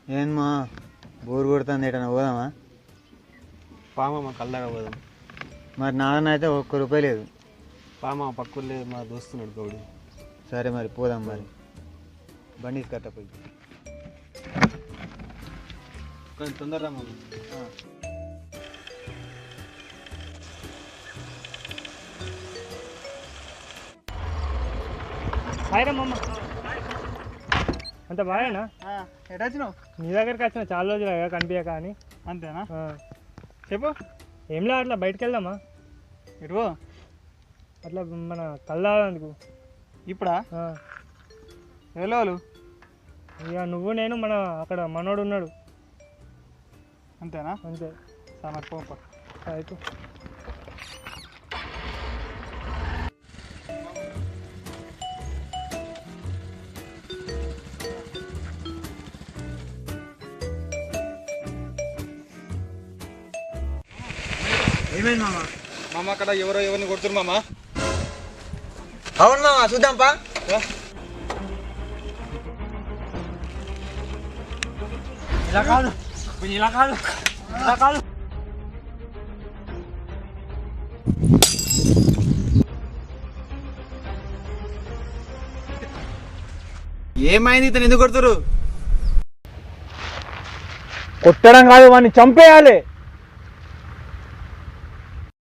ఏమా బోర్ కొడుతుంది ఎటన్నా పోదామా? పామా కల్లాగా పోదాం. మరి నాన్న అయితే ₹1 లేదు. పామా పక్కలే మా దోస్తున్నాడు గౌడి. సరే మరి పోదాం. మరి బండి కట్ట పోయి కొంచెం తొందరగా మామ. హాయిరా మమ్మ, అంత బాగానా? ఎటు వచ్చినావు? నీ దగ్గరికి వచ్చిన చాలా రోజులు కనిపించక అని. అంతేనా? చెప్పు. ఏం లేదు, అట్లా బయటకు వెళ్దామా? ఇటు అట్లా మన కల్లాందుకు. ఇప్పుడా? ఎవరు? ఇక నువ్వు నేను మన అక్కడ మనోడు ఉన్నాడు. అంతేనా? అంతే. సార్ పోప అయితే ఏమైంది మామ? మామ అక్కడ ఎవరిని కొడుతురు మామ? అవును మామ, చూద్దాంపా. ఇలా కాదు, ఇలా కాదు, ఇలా కాదు. ఏమైంది? ఇతను ఎందుకు కొడుతురు? కొట్టడం కాదు, వాడిని చంపేయాలి.